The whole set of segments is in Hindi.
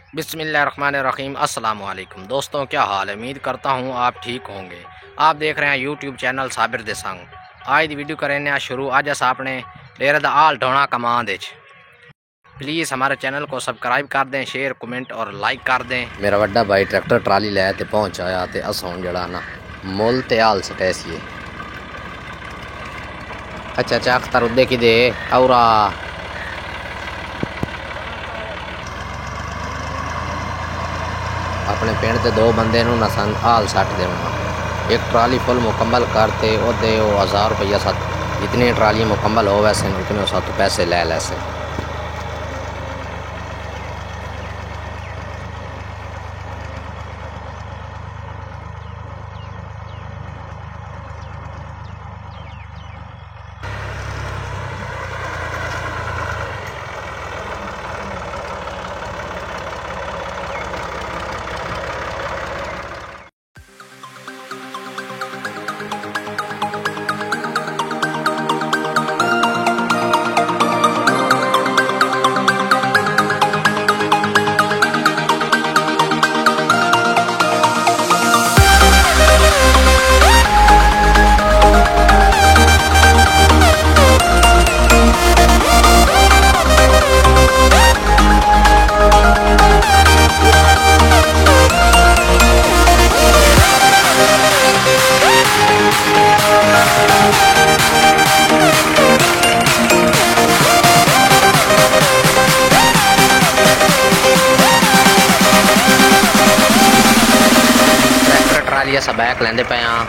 बिस्मिल्लाहिर्रहमानिर्रहीम। अस्सलाम वालेकुम दोस्तों, क्या हाल है? उम्मीद करता हूँ आप ठीक होंगे। आप देख रहे हैं यूट्यूब चैनल साबिर दे संग। आज दी वीडियो करें शुरू। अज अस अपने डेरे दा हाल ढोना कमां दे। प्लीज़ हमारे चैनल को सब्सक्राइब कर दें, शेयर कमेंट और लाइक कर दें। मेरा वड्डा भाई ट्रैक्टर ट्राली लै ते पहुँच आया ते अस हुण जड़ा ना मुल ते हाल सटैसीए। अच्छा अख्तर उदे कि दे औरा अपने पिंड के 2 बंदे नसन हाल सट देना। एक ट्राली फुल मुकम्मल करते ओदे 1000 रुपया साथ जितनी ट्राली मुकम्मल हो वैसे उतने साथ पैसे ले लैसे। ट्राली अस बैक लेंदे पे हाँ।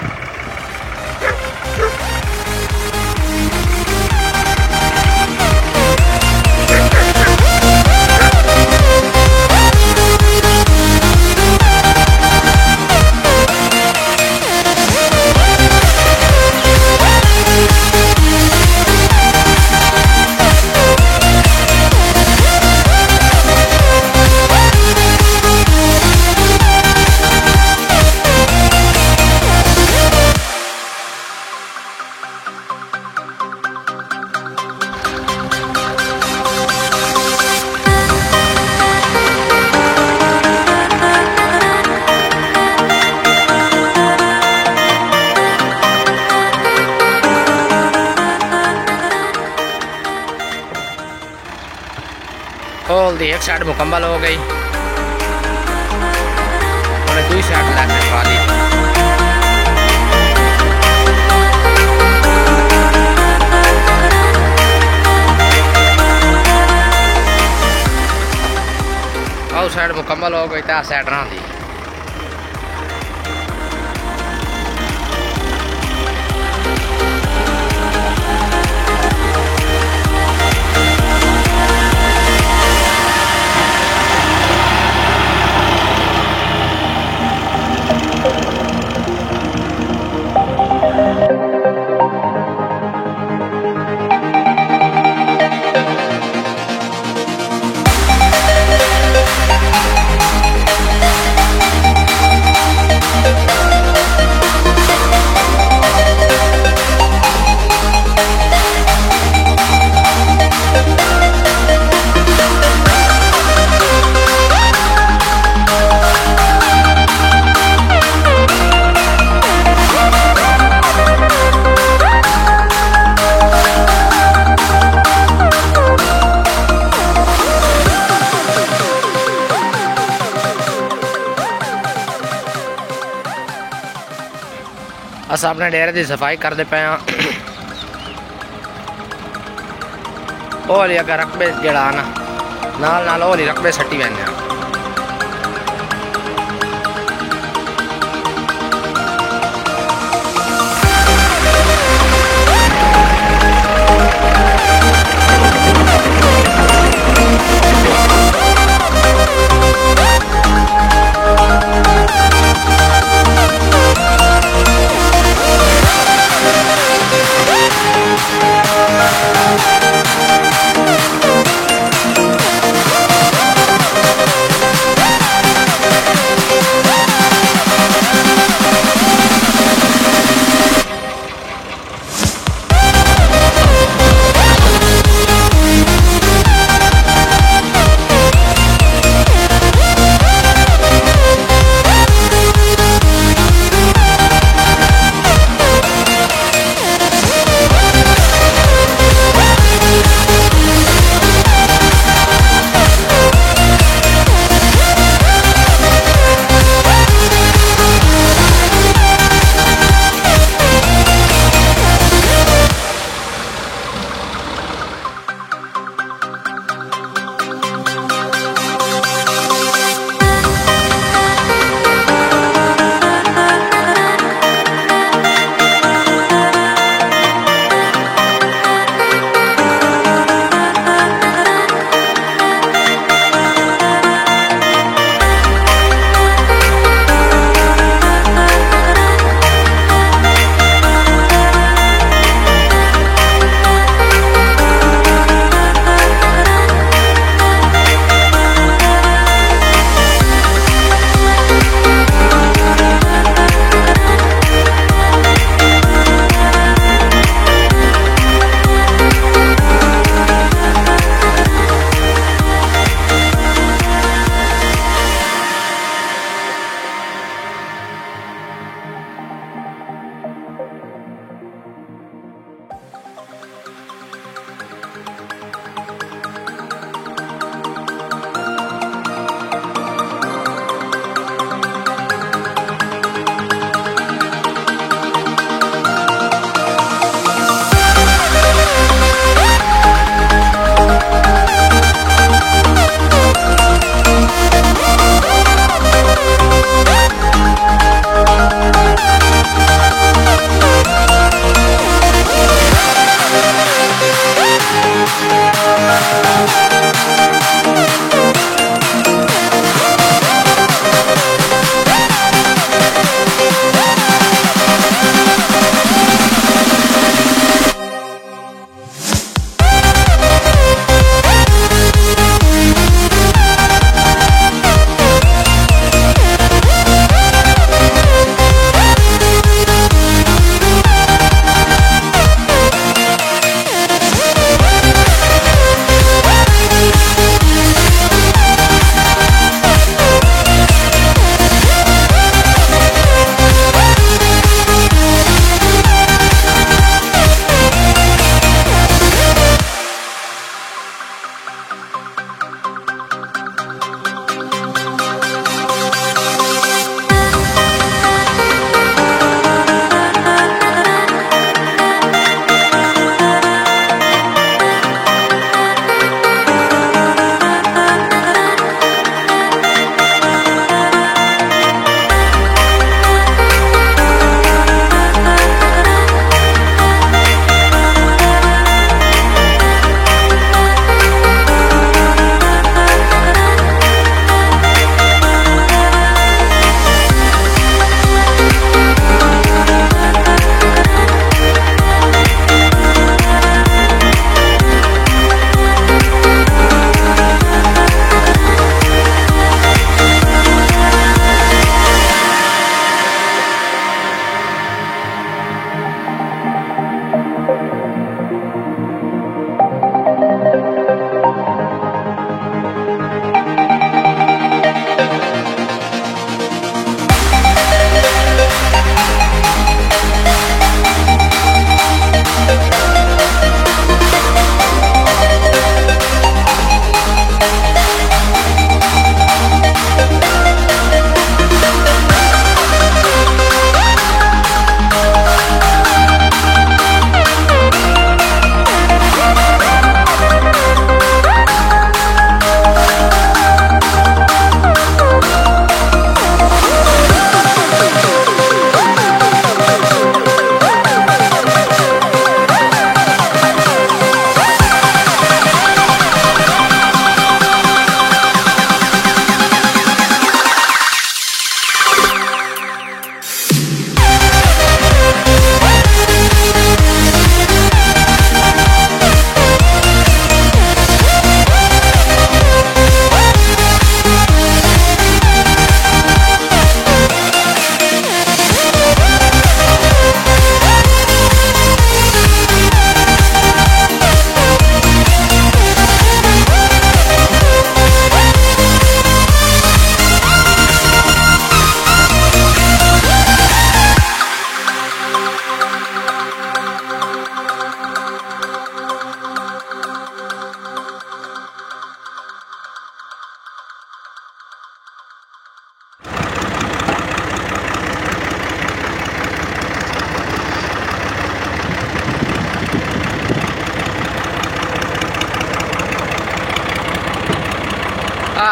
खोल दी, एक साइड मुकम्मल हो गई। दूसरी साइड लाके ट्राली और साइड मुकम्मल हो गई तो साइड रहा दी। अस अपने डेरे की सफाई करते पे हाँ। होली अगर रकबे जड़ा ना नाल होली रकबे सट्टी पैने।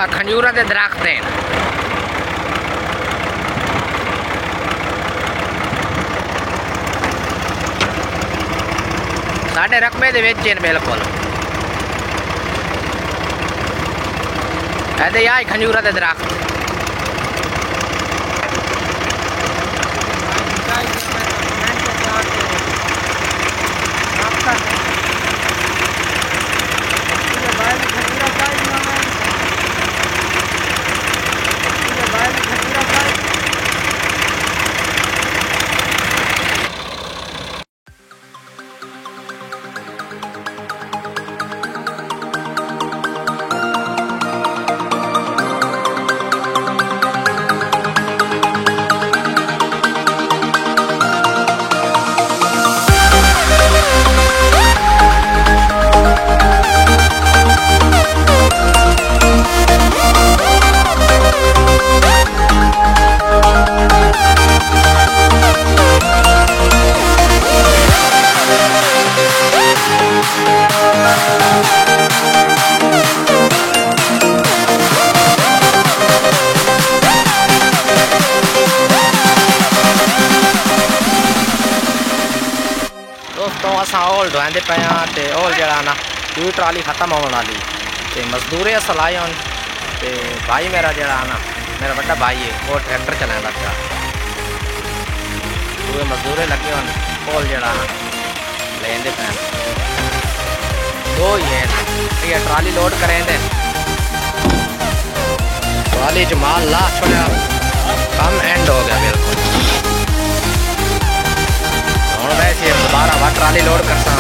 खजूरा के दरख्त हैं। साढ़े रकबे दे विच बिल्कुल ऐसे यार खजूरा के दरख्त। दोस्तों असा ओल ढोंदे पे तो ओल जरा ना दूई ट्राली खत्म होने वाली तो मजदूर असल आए हन तो भाई मेरा जरा ना मेरा बड़ा भाई है वो ट्रैक्टर चलाने लगा दूए मजदूर लगे हन ओल जरा ना लेंदे पे दो ही है ट्राली लोड करें दे ट्राली च माल ला छोड़ा कम एंड हो गया बिल्कुल। वैसे दोबारा वह ट्राली लोड करता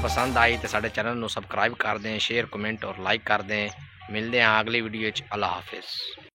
पसंद आई तो साढ़े चैनल को सबसक्राइब कर दें, शेयर कमेंट और लाइक कर दें। मिलते हैं अगली वीडियो। अल्लाह हाफिज़।